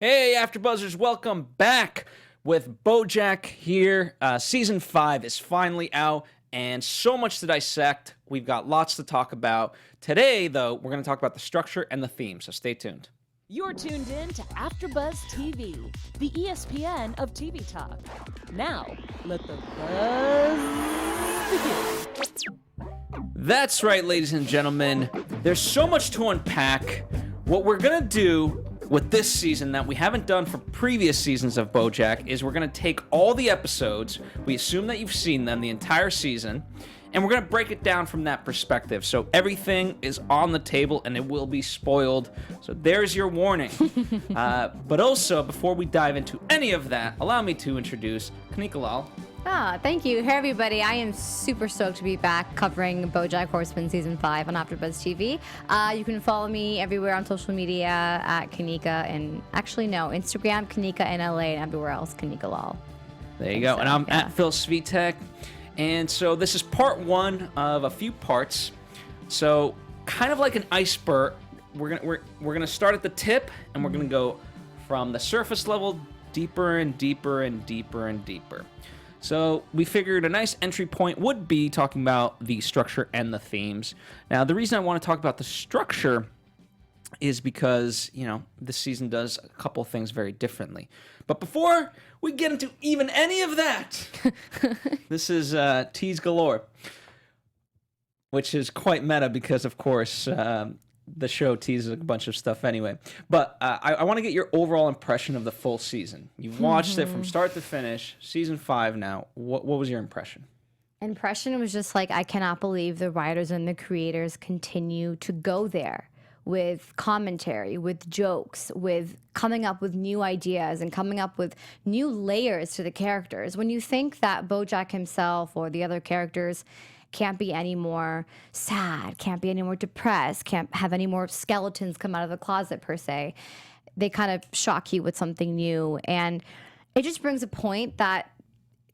Hey, AfterBuzzers, welcome back with Bojack here. Season 5 is finally out, and so much to dissect. We've got lots to talk about. Today, though, we're going to talk about the structure and the theme, so stay tuned. You're tuned in to AfterBuzz TV, the ESPN of TV talk. Now, let the buzz begin. That's right, ladies and gentlemen. There's so much to unpack. What we're going to do with this season that we haven't done for previous seasons of Bojack is we're going to take all the episodes, we assume that you've seen them, the entire season, and we're going to break it down from that perspective. So everything is on the table and it will be spoiled. So there's your warning. But also, before we dive into any of that, allow me to introduce Kanika Lal. Thank you. Hey, everybody. I am super stoked to be back covering Bojack Horseman Season 5 on AfterBuzz TV. You can follow me everywhere on social media at Kanika, and actually, no, Instagram, Kanika NLA, and everywhere else, Kanika Lal. There you go. And I'm at Phil Svitek. And so this is part one of a few parts. So kind of like an iceberg, we're gonna start at the tip, and we're gonna go from the surface level deeper and deeper and deeper and deeper. So we figured a nice entry point would be talking about the structure and the themes. Now, the reason I want to talk about the structure is because, you know, this season does a couple things very differently. But before we get into even any of that, this is tease galore, which is quite meta because, of course, the show teases a bunch of stuff anyway. But I want to get your overall impression of the full season. You've watched it from start to finish, season 5 now. What was your impression? Impression was just like, I cannot believe the writers and the creators continue to go there with commentary, with jokes, with coming up with new ideas and coming up with new layers to the characters. When you think that Bojack himself or the other characters can't be any more sad, can't be any more depressed, can't have any more skeletons come out of the closet per se, they kind of shock you with something new. And it just brings a point that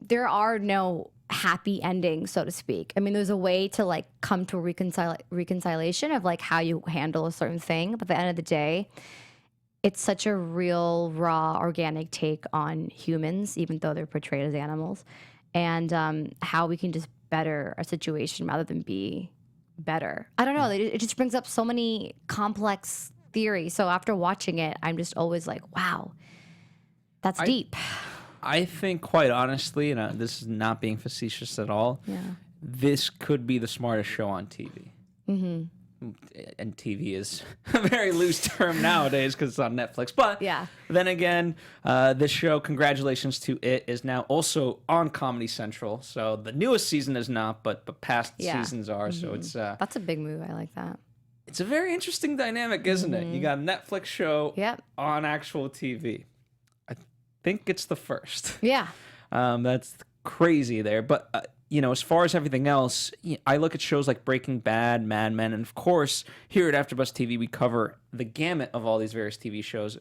there are no happy endings, so to speak. I mean, there's a way to like come to a reconciliation of like how you handle a certain thing, but at the end of the day, it's such a real, raw, organic take on humans, even though they're portrayed as animals, and how we can just better a situation rather than be better. I don't know. It just brings up so many complex theories. So after watching it, I'm just always like, wow, that's deep. I think, quite honestly, and this is not being facetious at all, this could be the smartest show on TV. Mm-hmm. And TV is a very loose term nowadays because it's on Netflix. But then again, this show, congratulations to it, is now also on Comedy Central. So the newest season is not, but past seasons are. So it's that's a big move. I like that. It's a very interesting dynamic, isn't it? You got a Netflix show on actual TV. I think it's the first. Yeah. That's crazy there. But you know, as far as everything else, I look at shows like Breaking Bad, Mad Men, and of course, here at AfterBuzz TV, we cover the gamut of all these various TV shows.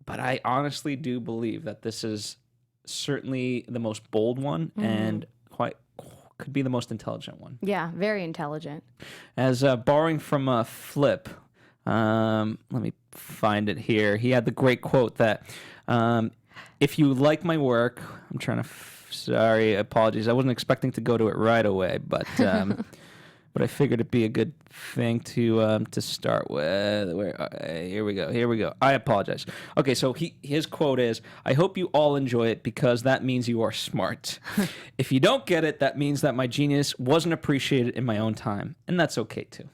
But I honestly do believe that this is certainly the most bold one and could be the most intelligent one. Yeah, very intelligent. As borrowing from a Flip, let me find it here. He had the great quote that, if you like my work, I'm trying to... Sorry, apologies. I wasn't expecting to go to it right away, but but I figured it'd be a good thing to start with. Here we go. I apologize. Okay, so his quote is, "I hope you all enjoy it because that means you are smart. If you don't get it, that means that my genius wasn't appreciated in my own time, and that's okay too."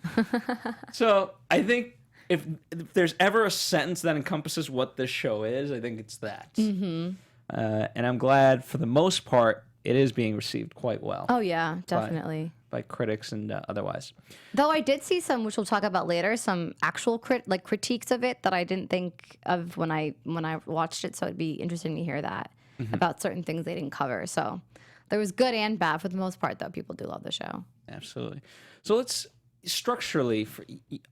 So I think if there's ever a sentence that encompasses what this show is, I think it's that. Mm-hmm. And I'm glad, for the most part, it is being received quite well. Oh, yeah, definitely. By critics and otherwise. Though I did see some, which we'll talk about later, some actual critiques of it that I didn't think of when I watched it. So it'd be interesting to hear that about certain things they didn't cover. So there was good and bad. For the most part, though, people do love the show. Absolutely. So let's structurally,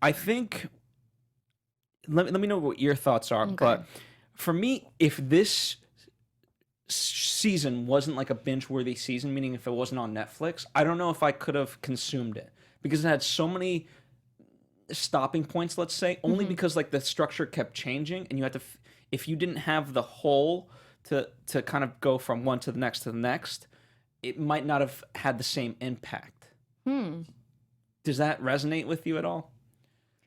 I think, let me know what your thoughts are. Okay. But for me, if this season wasn't like a binge-worthy season, meaning if it wasn't on Netflix, I don't know if I could have consumed it because it had so many stopping points, let's say, only because like the structure kept changing and you had to if you didn't have the whole to kind of go from one to the next, it might not have had the same impact. Does that resonate with you at all?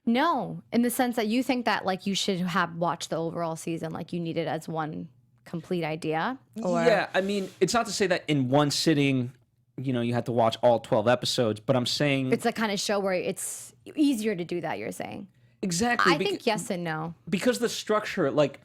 No, in the sense that you think that like you should have watched the overall season, like you need it as one complete idea. Or... Yeah, I mean, it's not to say that in one sitting, you had to watch all 12 episodes, but I'm saying it's the kind of show where it's easier to do that. You're saying exactly. I think yes and no, because the structure, like,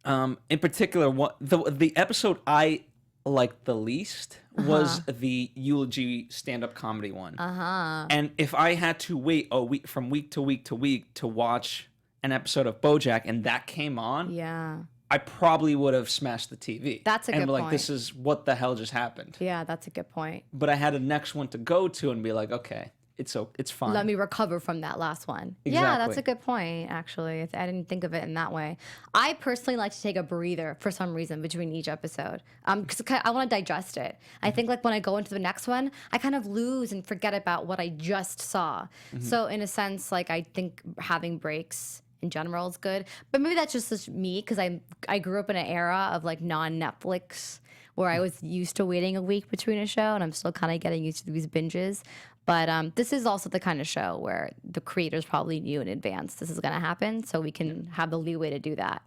in particular, what the episode I liked the least was the eulogy stand-up comedy one. And if I had to wait a week from week to week to week to watch an episode of BoJack and that came on, I probably would have smashed the TV. That's a good point. And point. this is what the hell just happened. Yeah, that's a good point. But I had a next one to go to and be like, okay, it's fine. Let me recover from that last one. Exactly. Yeah, that's a good point, actually. I didn't think of it in that way. I personally like to take a breather for some reason between each episode because I want to digest it. I think like when I go into the next one, I kind of lose and forget about what I just saw. So in a sense, like I think having breaks in general is good. But maybe that's just me because I grew up in an era of like non-Netflix where I was used to waiting a week between a show, and I'm still kind of getting used to these binges. But this is also the kind of show where the creators probably knew in advance this is going to happen, so we can have the leeway to do that.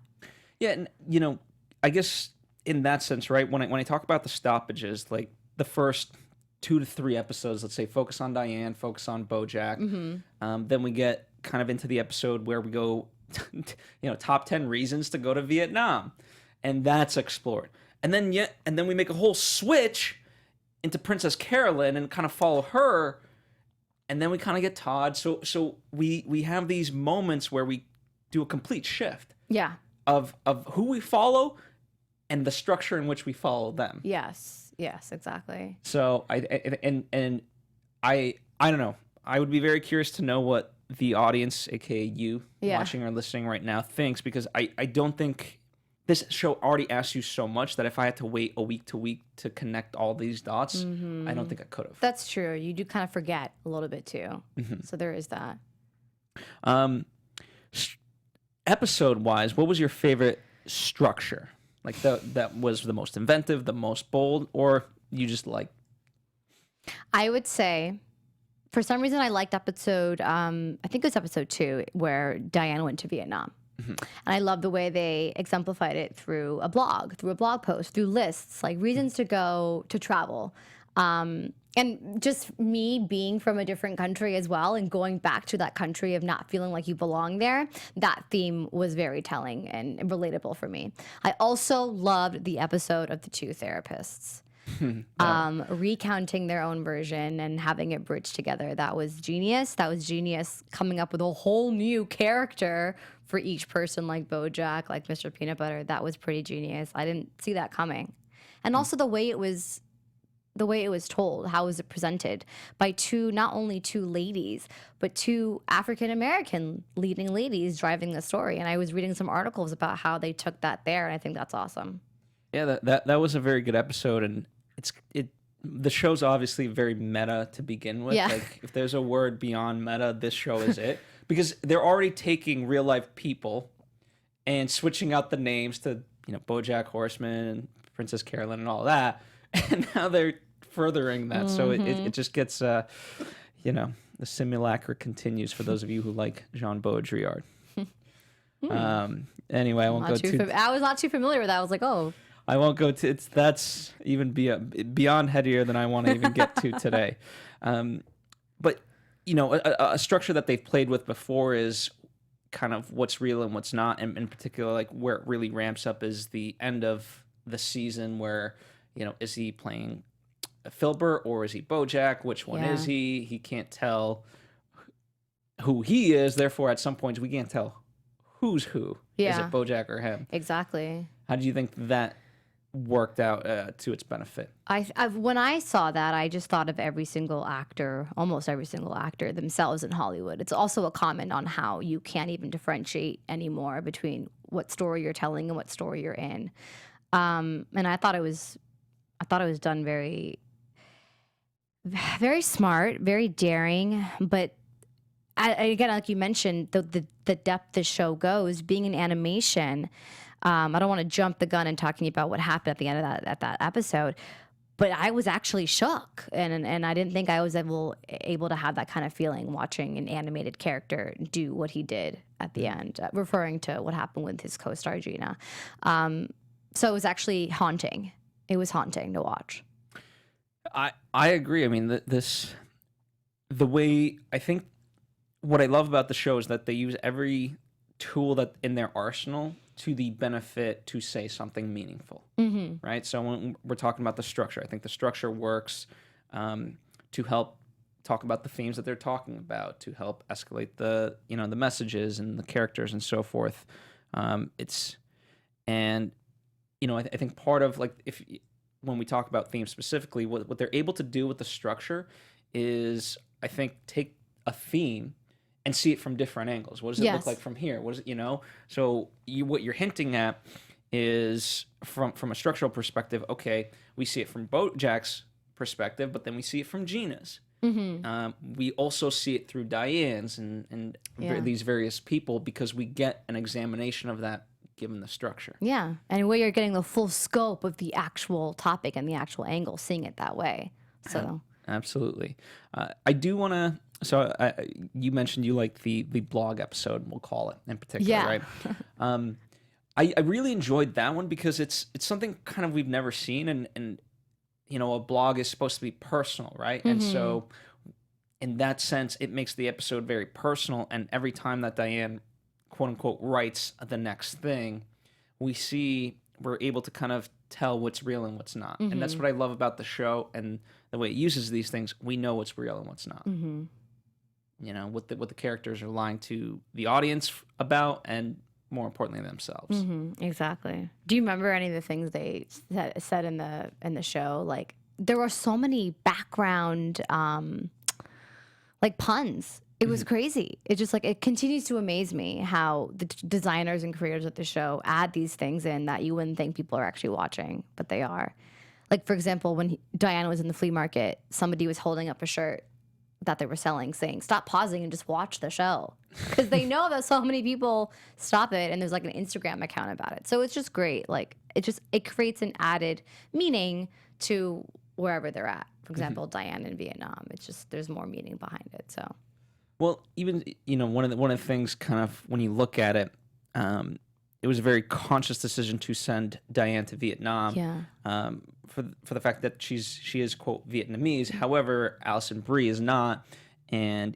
Yeah, and I guess in that sense, right? When I talk about the stoppages, like the first 2 to 3 episodes, let's say, focus on Diane, focus on BoJack. Then we get kind of into the episode where we go, top 10 reasons to go to Vietnam, and that's explored. And then we make a whole switch into Princess Carolyn and kind of follow her, and then we kind of get Todd. So we have these moments where we do a complete shift. Yeah. Of who we follow and the structure in which we follow them. Yes, exactly. So I don't know. I would be very curious to know what the audience, aka you, watching or listening right now, thinks, because I don't think this show already asks you so much that if I had to wait a week to week to connect all these dots, I don't think I could have. That's true. You do kind of forget a little bit too. So there is that. Episode-wise, what was your favorite structure? Like that was the most inventive, the most bold, or you just like? I would say, for some reason, I liked episode, I think it was episode 2, where Diane went to Vietnam. And I love the way they exemplified it through a blog post, through lists, like reasons to go to travel. And just me being from a different country as well and going back to that country of not feeling like you belong there, that theme was very telling and relatable for me. I also loved the episode of the 2 therapists. Recounting their own version and having it bridged together. That was genius. Coming up with a whole new character for each person, like BoJack, like Mr. Peanut Butter. That was pretty genius. I didn't see that coming. And also the way it was told, how was it presented by not only 2 ladies, but 2 African-American leading ladies driving the story. And I was reading some articles about how they took that there, and I think that's awesome. Yeah, that was a very good episode, and the show's obviously very meta to begin with. Yeah. Like, if there's a word beyond meta, this show is it. Because they're already taking real life people and switching out the names to, Bojack Horseman and Princess Carolyn and all that. And now they're furthering that. So it just gets, the simulacra continues for those of you who like Jean Baudrillard. Anyway, I won't go too... I was not too familiar with that. I was like, oh... I won't go to that's even beyond headier than I want to even get to today. But a structure that they've played with before is kind of what's real and what's not, and in particular, like where it really ramps up is the end of the season where, is he playing Filbert or is he BoJack? Which one is he? He can't tell who he is. Therefore, at some points, we can't tell who's who. Yeah. Is it BoJack or him? Exactly. How do you think that worked out to its benefit? When I saw that, I just thought of almost every single actor themselves in Hollywood. It's also a comment on how you can't even differentiate anymore between what story you're telling and what story you're in. And I thought it was done very, very smart, very daring, but again, like you mentioned, the depth the show goes, being in animation. I don't want to jump the gun in talking about what happened at the end of that episode, but I was actually shook, and I didn't think I was able to have that kind of feeling watching an animated character do what he did at the end, referring to what happened with his co-star Gina. So it was actually haunting. It was haunting to watch. I agree. I mean, the way I think what I love about the show is that they use every tool that in their arsenal to the benefit to say something meaningful, right? So when we're talking about the structure, I think the structure works to help talk about the themes that they're talking about, to help escalate the messages and the characters and so forth. I think part of when we talk about themes specifically, what they're able to do with the structure is, I think, take a theme and see it from different angles. What does it look like from here? What is it, So what you're hinting at is from a structural perspective. Okay, we see it from Bojack's perspective, but then we see it from Gina's. We also see it through Diane's and these various people, because we get an examination of that given the structure. Yeah, and where you're getting the full scope of the actual topic and the actual angle, seeing it that way. So absolutely. I do want to. So you mentioned you like the blog episode, we'll call it in particular, right? I really enjoyed that one because it's something kind of we've never seen, and a blog is supposed to be personal, right? And so in that sense, it makes the episode very personal. And every time that Diane, quote unquote, writes the next thing, we're able to kind of tell what's real and what's not. And that's what I love about the show and the way it uses these things. We know what's real and what's not. What the characters are lying to the audience about, and more importantly, themselves. Exactly. Do you remember any of the things they said in the show? Like, there were so many background puns. It was crazy. It just it continues to amaze me how the designers and creators of the show add these things in that you wouldn't think people are actually watching, but they are. Like, for example, when Diana was in the flea market, somebody was holding up a shirt that they were selling, saying, "Stop pausing and just watch the show," because they know that so many people stop it, and there's an Instagram account about it. So it's just great. It creates an added meaning to wherever they're at. For example, Diane in Vietnam. It's just there's more meaning behind it. So. Well, even one of the things, kind of when you look at it, it was a very conscious decision to send Diane to Vietnam. Yeah. For the fact that she is, quote, Vietnamese. However, Alison Brie is not, and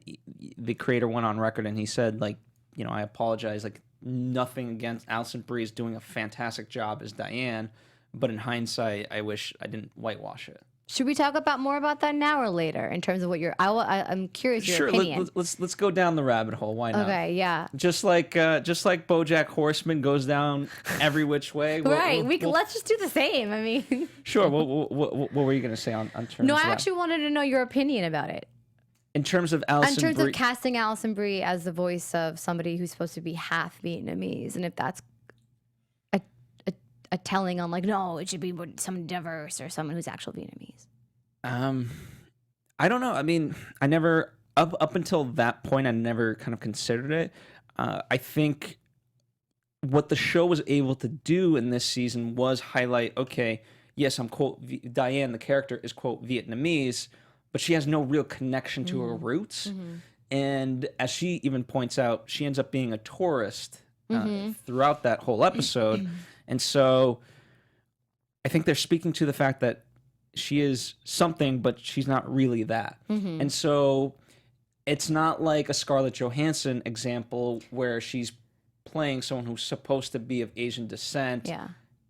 the creator went on record and he said, I apologize, nothing against Alison Brie is doing a fantastic job as Diane, but in hindsight, I wish I didn't whitewash it. Should we talk more about that now or later in terms of what I'm curious your opinion. Sure, let's go down the rabbit hole. Why not? Okay, yeah. Just like Bojack Horseman goes down every which way. Let's just do the same. I mean. Sure. What were you going to say on terms? No, I actually wanted to know your opinion about it. In terms of Alison Brie. In terms of casting Alison Brie as the voice of somebody who's supposed to be half Vietnamese, and if that's a telling on no, it should be someone diverse or someone who's actual Vietnamese. I don't know. I mean, I never up until that point, I never kind of considered it. I think what the show was able to do in this season was highlight, okay, yes, I'm quote Diane, the character is quote Vietnamese, but she has no real connection to her roots. And as she even points out, she ends up being a tourist throughout that whole episode. And so I think they're speaking to the fact that she is something, but she's not really that. And so it's not like a Scarlett Johansson example where she's playing someone who's supposed to be of Asian descent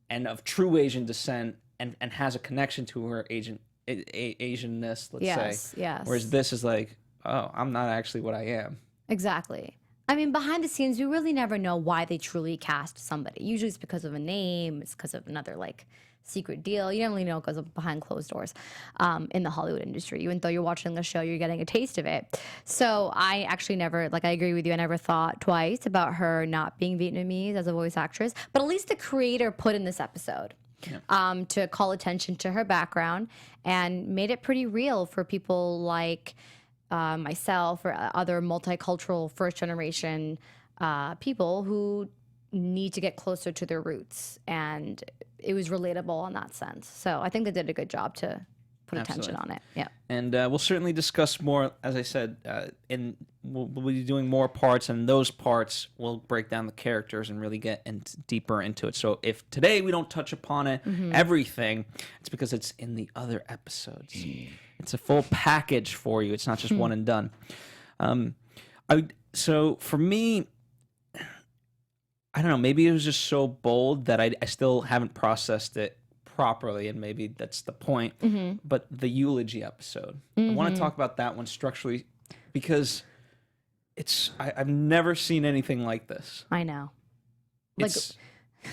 and of true Asian descent and has a connection to her Asianness, let's say. Yes. Whereas this is I'm not actually what I am. Exactly. I mean, behind the scenes, we really never know why they truly cast somebody. Usually it's because of a name. It's because of another, secret deal. You never really know because of behind closed doors in the Hollywood industry. Even though you're watching the show, you're getting a taste of it. So I actually never, I agree with you, I never thought twice about her not being Vietnamese as a voice actress. But at least the creator put in this episode to call attention to her background and made it pretty real for people myself or other multicultural first generation people who need to get closer to their roots, and it was relatable in that sense. So I think they did a good job to put attention on it. Yeah. And we'll certainly discuss more, as I said, we'll be doing more parts, and those parts will break down the characters and really get deeper into it. So if today we don't touch upon it, everything, it's because it's in the other episodes. It's a full package for you. It's not just one and done. So for me, I don't know, maybe it was just so bold that I still haven't processed it properly, and maybe that's the point. But the eulogy episode, I want to talk about that one structurally, because I've never seen anything like this. I know.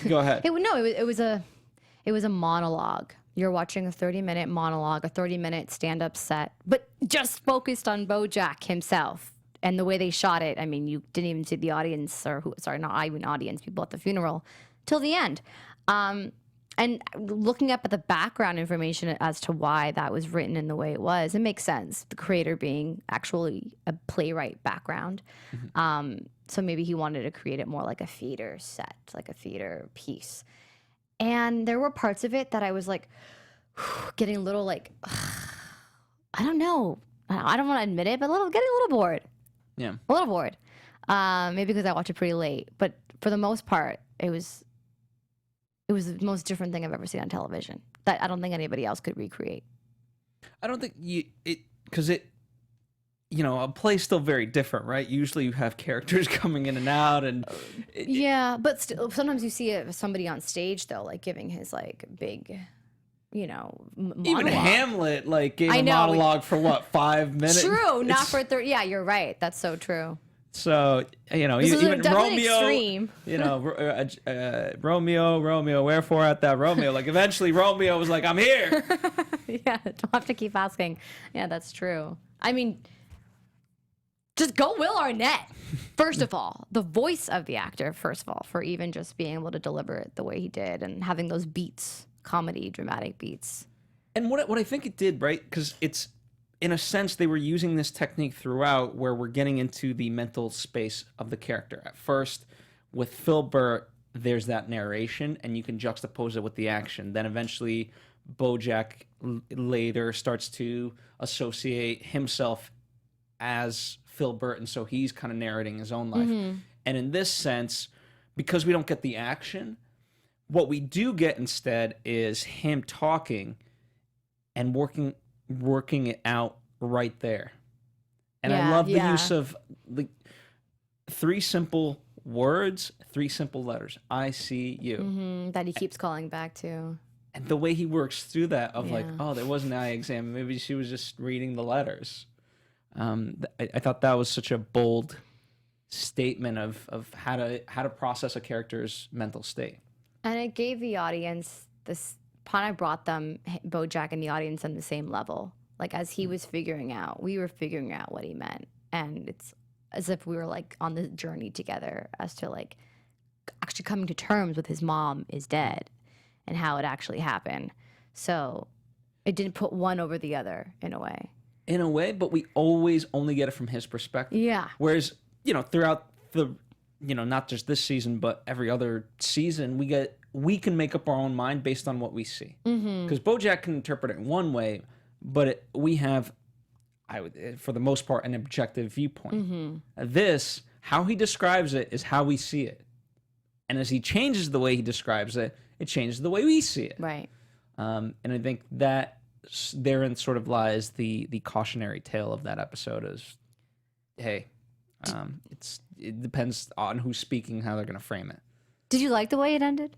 Go ahead. It was a monologue. You're watching a 30-minute monologue, a 30-minute stand-up set, but just focused on Bojack himself. And the way they shot it, I mean, you didn't even see the audience, not even audience, people at the funeral, till the end. And looking up at the background information as to why that was written in the way it was, it makes sense. The creator being actually a playwright background. So maybe he wanted to create it more like a theater set, like a theater piece. And there were parts of it that I was like, getting a little like, I don't know. I don't want to admit it, but getting a little bored. Yeah. A little bored. Maybe because I watched it pretty late. But for the most part, it was the most different thing I've ever seen on television that I don't think anybody else could recreate. I don't think because a play's still very different, right? Usually you have characters coming in and out, and but still, sometimes you see somebody on stage though, like giving his like big, monologue. Even Hamlet gave a monologue for what, 5 minutes? True, not for 30. Yeah, you're right. That's so true. So this even definitely Romeo, extreme. Romeo, wherefore art thou, Romeo? Eventually Romeo was like, I'm here. Yeah, don't have to keep asking. Yeah, that's true. I mean, just go Will Arnett. First of all, the voice of the actor. First of all, for even just being able to deliver it the way he did and having those beats, comedy, dramatic beats. And what I think it did, right? Because it's, in a sense, they were using this technique throughout, where we're getting into the mental space of the character. At first, with Filbert, there's that narration, and you can juxtapose it with the action. Then eventually, Bojack later starts to associate himself as Filbert, and so he's kind of narrating his own life. And in this sense, because we don't get the action, what we do get instead is him talking and working it out right there. And I love the use of the 3 simple words, 3 simple letters. I see you. That he keeps calling back to. And the way he works through that of there was an eye exam. Maybe she was just reading the letters. I thought that was such a bold statement of how to process a character's mental state. And it gave the audience this, I brought them, Bojack and the audience on the same level. Like as he was figuring out, we were figuring out what he meant. And it's as if we were like on the journey together as to like actually coming to terms with his mom is dead and how it actually happened. So it didn't put one over the other in a way. In a way, but we always only get it from his perspective. Yeah. Whereas, throughout the, not just this season, but every other season, we can make up our own mind based on what we see. Because Bojack can interpret it in one way, but we have, for the most part, an objective viewpoint. This, how he describes it, is how we see it. And as he changes the way he describes it, it changes the way we see it. Right. And I think that therein sort of lies the cautionary tale of that episode is, hey, it depends on who's speaking, how they're going to frame it. Did you like the way it ended?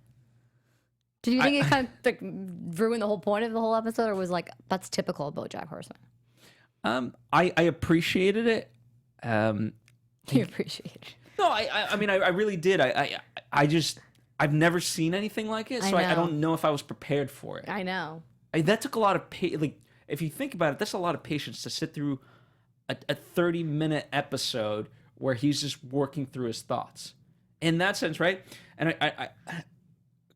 Did you think it kind of ruined the whole point of the whole episode, or was like, that's typical of Bojack Horseman? I appreciated it. You appreciate it. No, I mean, I really did. I've never seen anything like it, so I don't know if I was prepared for it. I know. That took a lot of if you think about it, that's a lot of patience to sit through a 30-minute episode where he's just working through his thoughts. In that sense, right? And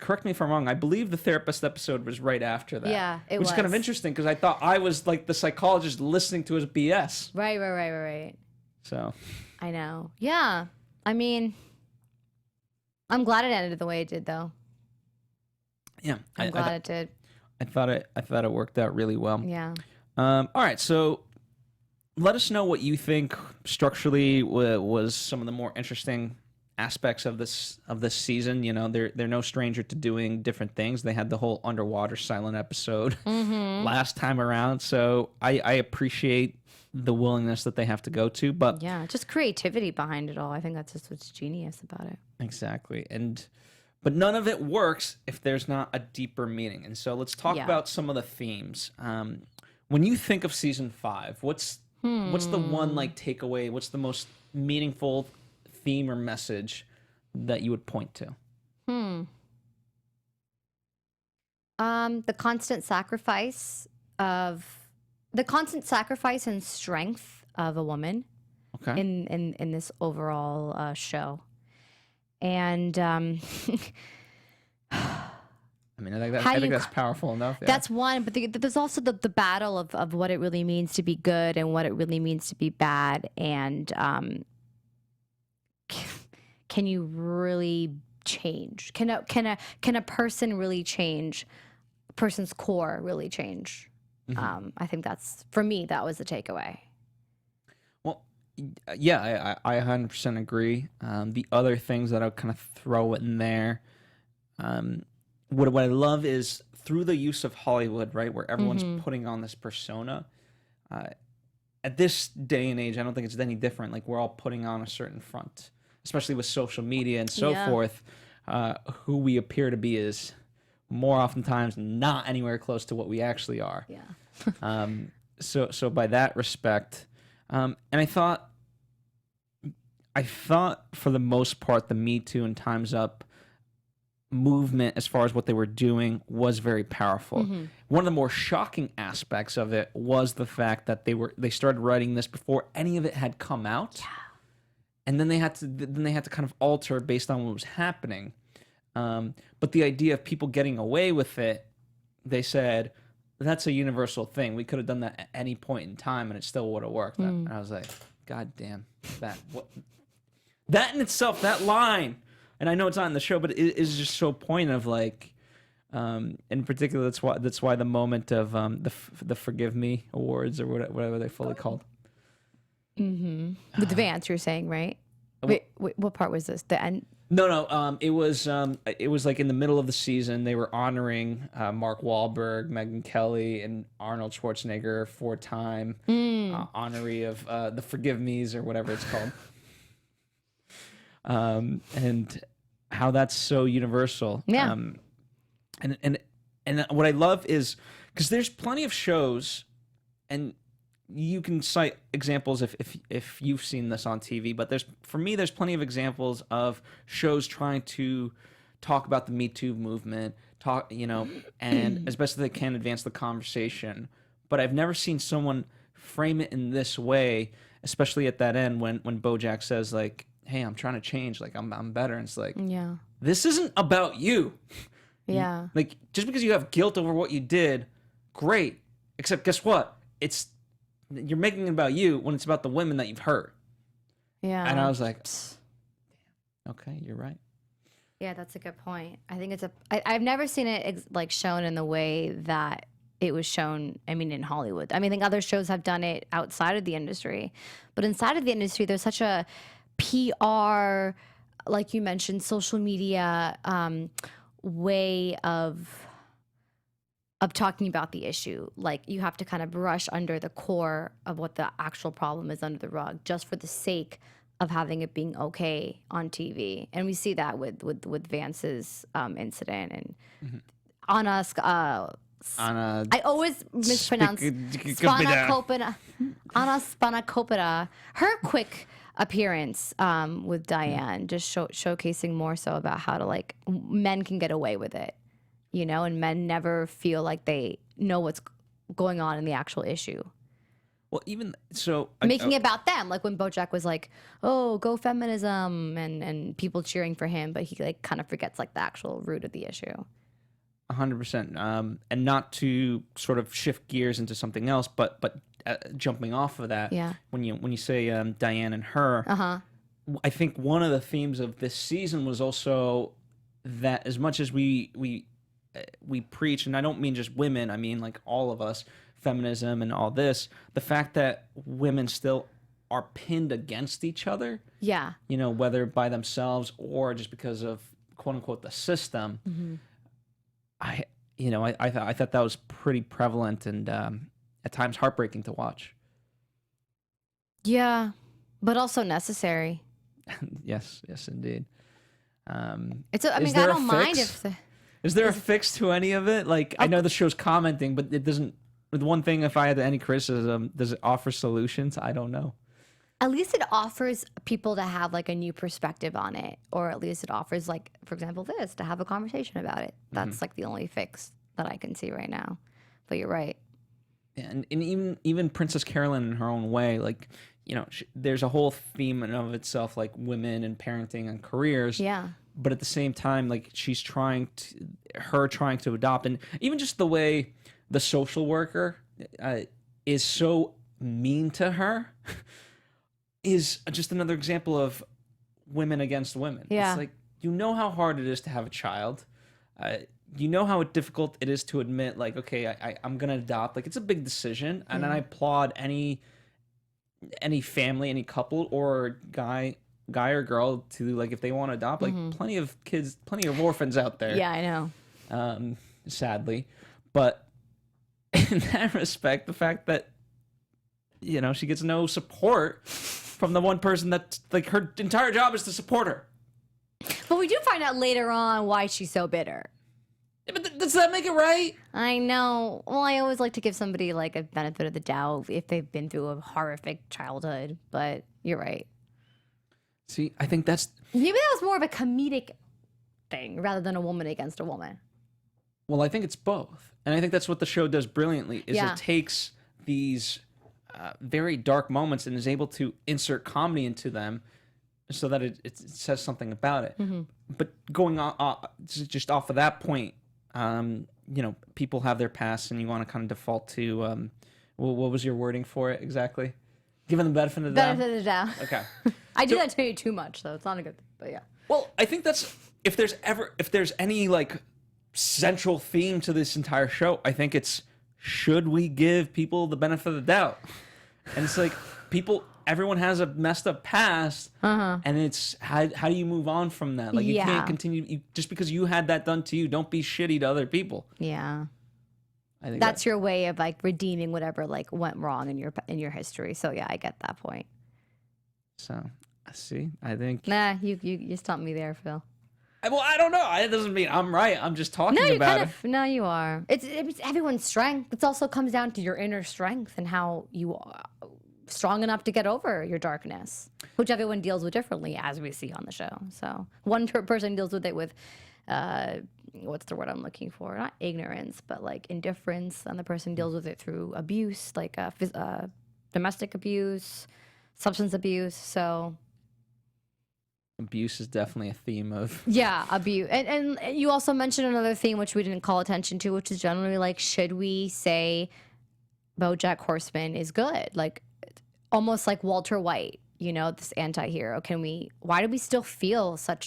correct me if I'm wrong, I believe the therapist episode was right after that. Yeah, it which is kind of was. interesting because I thought I was like the psychologist listening to his BS. Right. So I know. Yeah. I mean, I'm glad it ended the way it did, though. yeah, I'm glad it did. I thought it worked out really well. Yeah. All right, so let us know what you think structurally was some of the more interesting aspects of this season. You know, they're no stranger to doing different things. They had the whole underwater silent episode last time around, so I appreciate the willingness that they have to go to, but Yeah, just creativity behind it all. I think that's just what's genius about it. exactly. But none of it works if there's not a deeper meaning. And so let's talk about some of the themes. When you think of season 5, what's the one like takeaway? What's the most meaningful theme or message that you would point to? The constant sacrifice and strength of a woman. Okay. In this overall show. And I mean, I think that's powerful enough. Yeah. that's one, but there's also the battle of what it really means to be good and what it really means to be bad. And can you really change? Can a person really change? A person's core really change? I think that's, for me, that was the takeaway. Well, yeah, I 100% agree. The other things that I'll kind of throw in there, what I love is through the use of Hollywood, right, where everyone's putting on this persona. At this day and age, I don't think it's any different. Like, we're all putting on a certain front, especially with social media and so forth. Who we appear to be is more oftentimes not anywhere close to what we actually are. Yeah. So by that respect, and I thought for the most part, the Me Too and Time's Up movement, as far as what they were doing, was very powerful. One of the more shocking aspects of it was the fact that they started writing this before any of it had come out, and then they had to kind of alter based on what was happening. But the idea of people getting away with it, they said, that's a universal thing. We could have done that at any point in time, and it still would have worked. And I was like, God damn, that in itself, that line, and I know it's not in the show, but it is just so poignant of like, in particular, that's why the moment of the Forgive Me Awards or whatever they're fully called. With Vance, you're saying, right? Wait, what part was this? The end? No. It was like in the middle of the season. They were honoring Mark Wahlberg, Megyn Kelly, and Arnold Schwarzenegger for time honoree of the Forgive Me's or whatever it's called. And how that's so universal. Yeah. And what I love is because there's plenty of shows, and you can cite examples if you've seen this on TV, but there's plenty of examples of shows trying to talk about the Me Too movement, and as best as they can advance the conversation. But I've never seen someone frame it in this way, especially at that end when Bojack says like, "Hey, I'm trying to change. Like I'm better." And it's like, Yeah. this isn't about you. Yeah. Like, just because you have guilt over what you did, great. Except guess what? You're making it about you when it's about the women that you've hurt. Yeah. And I was like, okay, you're right. Yeah, that's a good point. I think I've never seen it like shown in the way that it was shown, I mean, in Hollywood. I mean, I think other shows have done it outside of the industry. But inside of the industry, there's such a PR, like you mentioned, social media way of talking about the issue. Like, you have to kind of brush under the core of what the actual problem is under the rug, just for the sake of having it being okay on TV. And we see that with Vance's incident and Anna. I always mispronounce Spanakopita. Anna Spanakopita. Her quick appearance with Diane, just showcasing more so about how to, like, men can get away with it, and men never feel like they know what's going on in the actual issue. Well, even so, Making it about them, like when Bojack was like, "Oh, go feminism," and people cheering for him, but he like kind of forgets like the actual root of the issue. 100%. And not to sort of shift gears into something else, but jumping off of that, Yeah. when you say Diane and her, I think one of the themes of this season was also that as much as we preach, and I don't mean just women, I mean like all of us, feminism and all this, the fact that women still are pinned against each other, Yeah. you know, whether by themselves or just because of quote unquote the system. I thought that was pretty prevalent and at times heartbreaking to watch. Yeah, but also necessary. Yes, indeed. I mean, is there I a don't mind fix? if Is there a fix to any of it? Like, I know the show's commenting, but it doesn't. With one thing, if I had any criticism, does it offer solutions? I don't know. at least it offers people to have like a new perspective on it, or at least it offers, like, for example, this, to have a conversation about it. That's like the only fix that I can see right now. But you're right. And even Princess Carolyn in her own way, like, you know, there's a whole theme in and of itself, like women and parenting and careers. Yeah. But at the same time, like, she's trying to adopt, and even just the way the social worker is so mean to her is just another example of women against women. Yeah. It's like, you know how hard it is to have a child. You know how difficult it is to admit, like, okay, I'm going to adopt. Like, it's a big decision. And I applaud any family, any couple or guy or girl to, like, if they want to adopt, like, plenty of kids, plenty of orphans out there. Yeah, I know. Sadly. But in that respect, the fact that, you know, she gets no support from the one person that, like, her entire job is to support her. But we do find out later on why she's so bitter. Yeah, but does that make it right? I know. Well, I always like to give somebody like a benefit of the doubt if they've been through a horrific childhood, but you're right. See, I think that's... Maybe that was more of a comedic thing rather than a woman against a woman. Well, I think it's both. And I think that's what the show does brilliantly, is Yeah. it takes these very dark moments and is able to insert comedy into them so that it says something about it. But going on, just off of that point, you know, people have their past and you want to kind of default to, what was your wording for it exactly? Given the benefit of the doubt? Benefit of the doubt. Okay. I do that to you too much, though. It's not a good thing, but yeah. Well, I think that's, if there's any, like, central theme to this entire show, I think it's, should we give people the benefit of the doubt? And it's like, everyone has a messed up past, and it's, how do you move on from that? Like, you can't continue, just because you had that done to you, don't be shitty to other people. Yeah. I think That's your way of like redeeming whatever like went wrong in your history. So yeah, I get that point. So, see, I think... Nah, you stumped me there, Phil. Well, I don't know. It doesn't mean I'm right. I'm just talking No, you about kind of. No, you are. It's everyone's strength. It also comes down to your inner strength and how you are strong enough to get over your darkness, which everyone deals with differently, as we see on the show. So one person deals with it with, what's the word I'm looking for? Not ignorance, but like indifference, and the person deals with it through abuse, like domestic abuse, substance abuse. So. Abuse is definitely a theme of... Yeah, abuse. And you also mentioned another theme which we didn't call attention to, which is generally like, should we say Bojack Horseman is good? Like, almost like Walter White, you know, this anti-hero. Why do we still feel such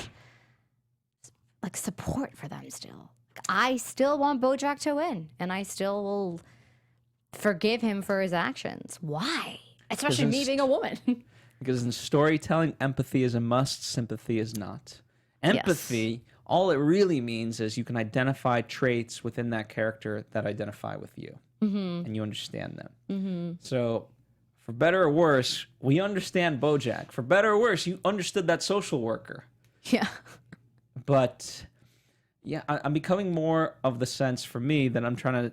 like support for them still? I still want Bojack to win, and I still will forgive him for his actions. Why? Especially me being a woman. Because in storytelling, empathy is a must, sympathy is not. Empathy, all it really means is you can identify traits within that character that identify with you. And you understand them. So, for better or worse, we understand Bojack. For better or worse, you understood that social worker. Yeah. But, yeah, I'm becoming more of the sense for me that I'm trying to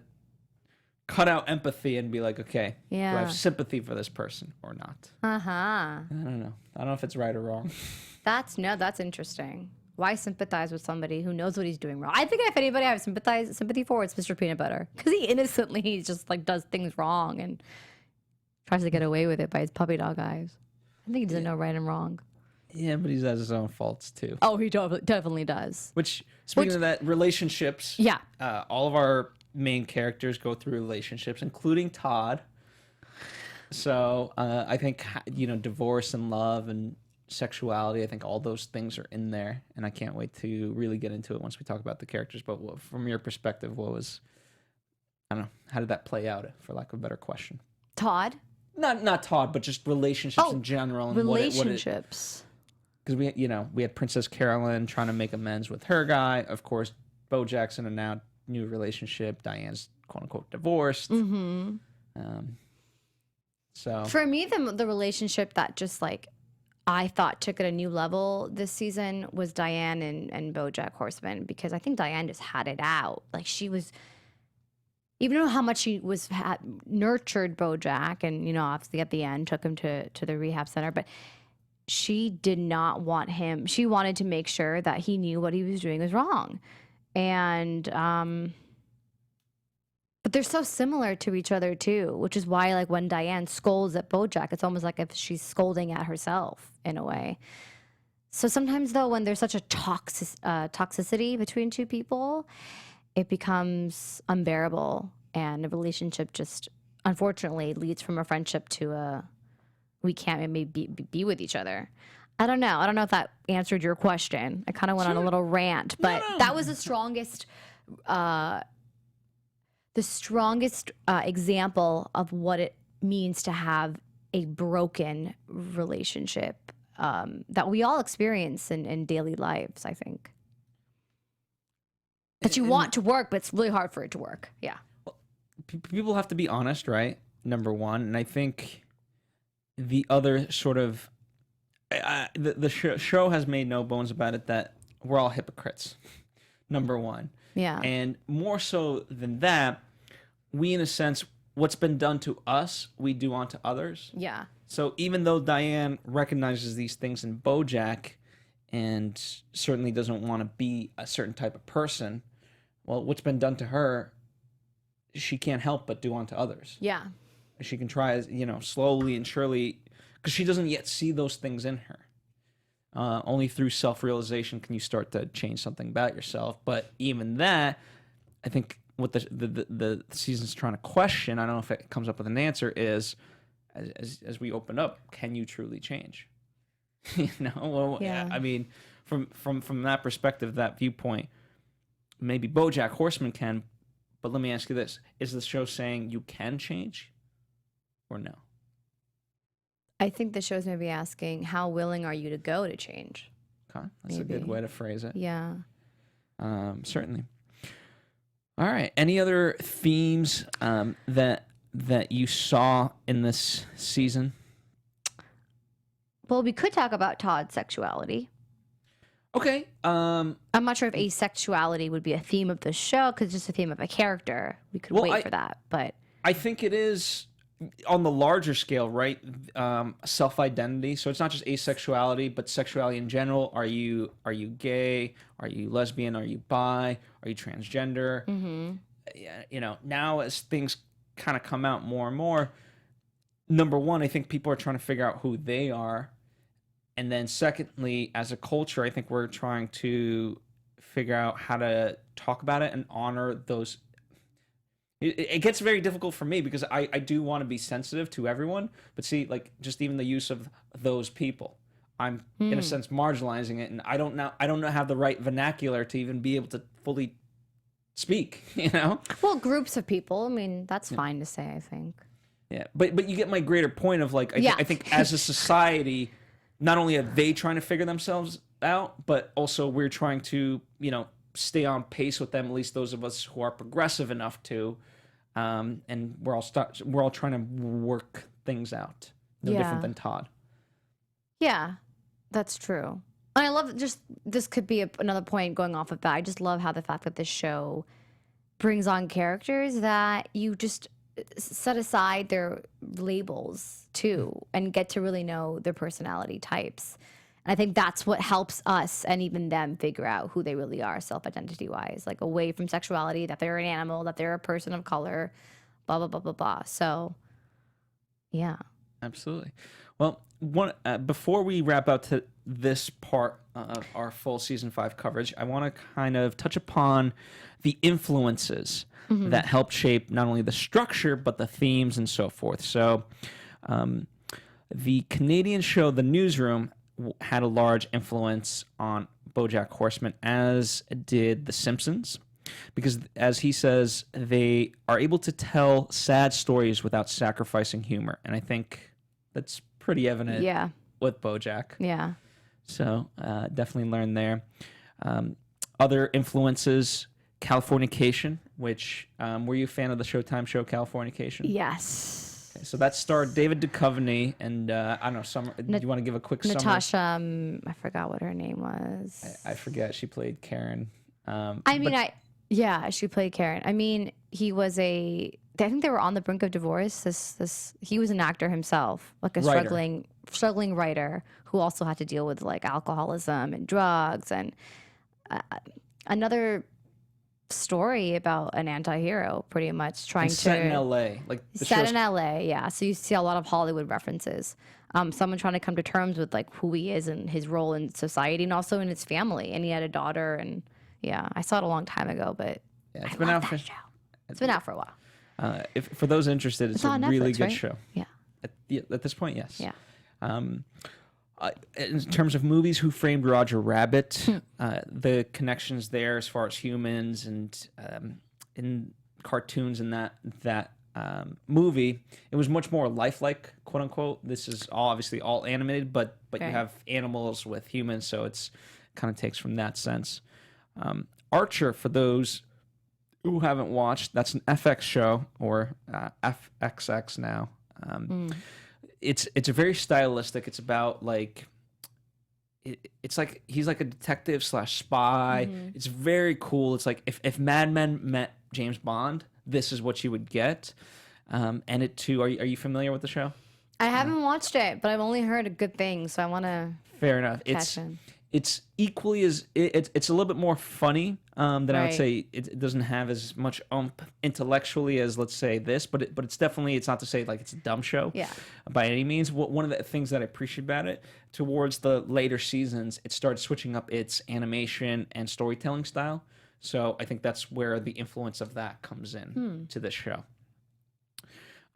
cut out empathy and be like, okay, do I have sympathy for this person or not? I don't know. I don't know if it's right or wrong. That's interesting. Why sympathize with somebody who knows what he's doing wrong? I think if anybody I have sympathy for, it's Mr. Peanut Butter, because he innocently just like does things wrong, and Tries to get away with it by his puppy dog eyes. I think he doesn't know right and wrong. Yeah, but he has his own faults too. Oh, he definitely does. Which, speaking of that, relationships. Yeah. All of our main characters go through relationships, including Todd. So I think, divorce and love and sexuality, I think all those things are in there. And I can't wait to really get into it once we talk about the characters. But from your perspective, I don't know, how did that play out, for lack of a better question? Todd? Not Todd, but just relationships in general. And relationships. Because we had Princess Carolyn trying to make amends with her guy. Of course, Bojack's in a now new relationship. Diane's quote unquote divorced. Mm-hmm. So for me, the relationship that just like I thought took it a new level this season was Diane and Bojack Horseman, because I think Diane just had it out. Like she was. Even though how much she nurtured Bojack and, obviously at the end took him to the rehab center, but she did not want him. She wanted to make sure that he knew what he was doing was wrong. And, but they're so similar to each other too, which is why like when Diane scolds at Bojack, it's almost like if she's scolding at herself in a way. So sometimes though, when there's such a toxicity between two people, it becomes unbearable, and a relationship just unfortunately leads from a friendship to we can't maybe be with each other. I don't know if that answered your question. I kind of went on a little rant, but that was the strongest example of what it means to have a broken relationship that we all experience in daily lives, I think. That you want to work, but it's really hard for it to work. Yeah. Well, people have to be honest, right? Number one. And I think the other sort of... the show has made no bones about it that we're all hypocrites. Number one. Yeah. And more so than that, we, in a sense, what's been done to us, we do onto others. Yeah. So even though Diane recognizes these things in Bojack and certainly doesn't want to be a certain type of person, well, what's been done to her, she can't help but do onto others. Yeah. She can try, slowly and surely, because she doesn't yet see those things in her. Only through self-realization can you start to change something about yourself. But even that, I think what the season's trying to question, I don't know if it comes up with an answer, is as we open up, can you truly change? Yeah. I mean, from that perspective, that viewpoint, maybe Bojack Horseman can, but let me ask you this. Is the show saying you can change or no? I think the show's maybe asking, how willing are you to go to change? Okay, that's a good way to phrase it. Yeah. Certainly. All right. Any other themes that you saw in this season? Well, we could talk about Todd's sexuality. Okay. I'm not sure if asexuality would be a theme of the show because it's just a theme of a character. We could wait for that, but I think it is on the larger scale, right? Self-identity. So it's not just asexuality, but sexuality in general. Are you gay? Are you lesbian? Are you bi? Are you transgender? Mm-hmm. Now as things kind of come out more and more, number one, I think people are trying to figure out who they are. And then secondly, as a culture, I think we're trying to figure out how to talk about it and honor those. It gets very difficult for me because I do want to be sensitive to everyone, but see, like, just even the use of those people, I'm in a sense marginalizing it, and I don't have the right vernacular to even be able to fully speak, Well, groups of people, I mean, that's fine to say, I think. Yeah, but you get my greater point of like, I think as a society, not only are they trying to figure themselves out, but also we're trying to, stay on pace with them, at least those of us who are progressive enough to, and we're all trying to work things out. No different than Todd. Yeah, that's true. And I love this could be another point going off of that. I just love how the fact that this show brings on characters that you just set aside their labels too and get to really know their personality types. And I think that's what helps us and even them figure out who they really are self-identity wise, like away from sexuality, that they're an animal, that they're a person of color, blah, blah, blah, blah, blah. So Yeah. Absolutely. Well, before we wrap up to this part of our full season 5 coverage, I want to kind of touch upon the influences that helped shape not only the structure but the themes and so forth. So, the Canadian show The Newsroom had a large influence on Bojack Horseman, as did The Simpsons, because, as he says, they are able to tell sad stories without sacrificing humor, and I think that's pretty evident with Bojack. Yeah. So definitely learned there. Other influences, Californication, which were you a fan of the Showtime show Californication? Yes. Okay, so that starred David Duchovny and I don't know. Do you want to give a quick summary? Natasha, I forgot what her name was. I forget. She played Karen. She played Karen. I mean, I think they were on the brink of divorce. He was an actor himself, like a struggling writer who also had to deal with like alcoholism and drugs, and another story about an anti-hero, pretty much set in L.A. Set in L.A. Yeah, so you see a lot of Hollywood references. Someone trying to come to terms with like who he is and his role in society, and also in his family. And he had a daughter, and yeah, I saw it a long time ago, but it's been out for a while. For those interested, it's a on really Netflix, good right? show. Yeah. At this point, yes. Yeah. In terms of movies, Who Framed Roger Rabbit, the connections there as far as humans and in cartoons and that movie, it was much more lifelike, quote unquote. This is obviously all animated, but you have animals with humans, so it's kind of takes from that sense. Archer, for those who haven't watched, that's an FX show, or FXX now. It's a very stylistic. It's about like it's like he's like a detective / spy. It's very cool. It's like if Mad Men met James Bond, this is what you would get. And it too. Are you familiar with the show? I haven't watched it, but I've only heard good things, so I want to. Fair enough. It's equally as it's a little bit more funny than I would say. It doesn't have as much intellectually as, let's say, this, but it's definitely, it's not to say like it's a dumb show by any means. One of the things that I appreciate about it, towards the later seasons, it started switching up its animation and storytelling style. So I think that's where the influence of that comes in to this show.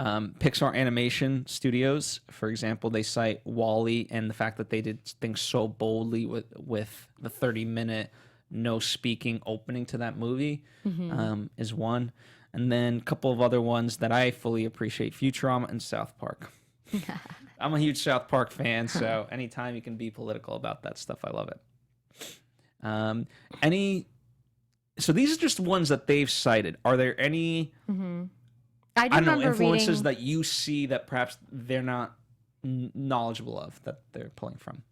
Pixar Animation Studios, for example, they cite WALL-E and the fact that they did things so boldly with the 30-minute no speaking opening to that movie is one. And then a couple of other ones that I fully appreciate, Futurama and South Park. I'm a huge South Park fan, so anytime you can be political about that stuff, I love it. So these are just ones that they've cited. Are there any... I don't know, influences that you see that perhaps they're not knowledgeable of, that they're pulling from?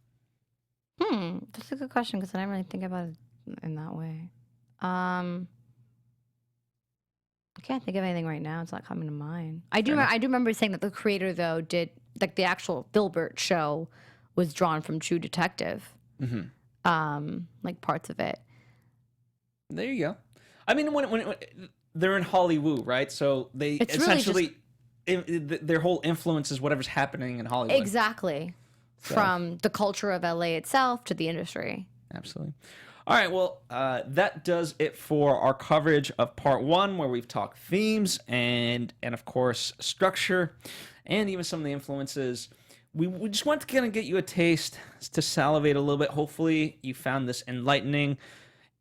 That's a good question, because I didn't really think about it in that way. I can't think of anything right now. It's not coming to mind. I do remember saying that the creator, though, did, like, the actual Filbert show was drawn from True Detective. Like parts of it. There you go. I mean, when they're in Hollywood, right? So they essentially, their whole influence is whatever's happening in Hollywood. Exactly. So. From the culture of LA itself to the industry. Absolutely. All right, well, that does it for our coverage of part 1, where we've talked themes and of course, structure, and even some of the influences. We just want to kind of get you a taste, to salivate a little bit. Hopefully you found this enlightening,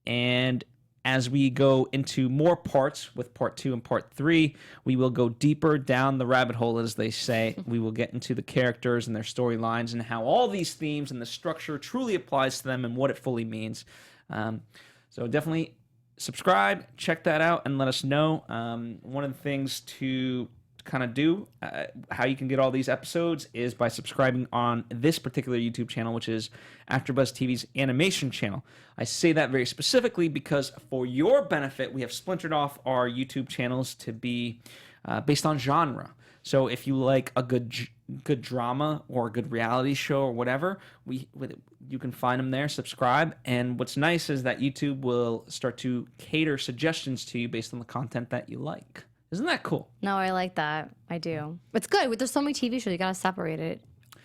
and as we go into more parts with part 2 and part 3, we will go deeper down the rabbit hole, as they say. We will get into the characters and their storylines and how all these themes and the structure truly applies to them and what it fully means. So definitely subscribe, check that out, and let us know. One of the things to kind of do, how you can get all these episodes, is by subscribing on this particular YouTube channel, which is AfterBuzz TV's animation channel. I say that very specifically because for your benefit, we have splintered off our YouTube channels to be based on genre. So if you like a good drama or a good reality show or whatever, you can find them there, subscribe. And what's nice is that YouTube will start to cater suggestions to you based on the content that you like Isn't that cool? No, I like that. I do. It's good. There's so many TV shows. You gotta separate it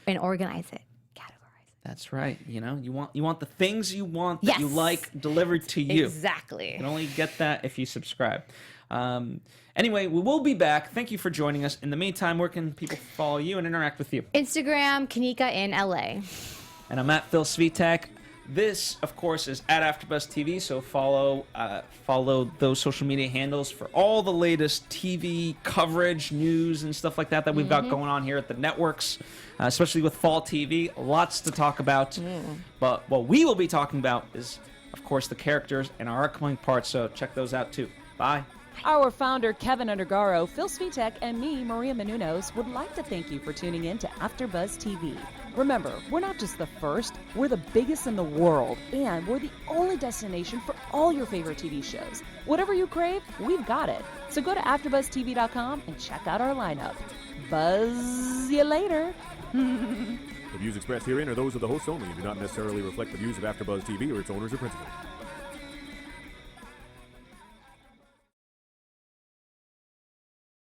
and organize it, categorize it. That's right. You know, you want the things you want that you Yes. like delivered to you. Exactly. You can only get that if you subscribe. Anyway, we will be back. Thank you for joining us. In the meantime, where can people follow you and interact with you? Instagram, Kanika in LA. And I'm at Phil Svitek. This, of course, is at AfterBuzz TV, so follow those social media handles for all the latest TV coverage, news, and stuff like that we've got going on here at the networks, especially with fall TV. Lots to talk about. But what we will be talking about is, of course, the characters in our upcoming parts, so check those out too. Bye. Our founder, Keven Undergaro, Phil Svitek, and me, Maria Menounos, would like to thank you for tuning in to AfterBuzz TV. Remember, we're not just the first, we're the biggest in the world, and we're the only destination for all your favorite TV shows. Whatever you crave, we've got it. So go to AfterBuzzTV.com and check out our lineup. Buzz you later. The views expressed herein are those of the hosts only and do not necessarily reflect the views of AfterBuzz TV or its owners or principals.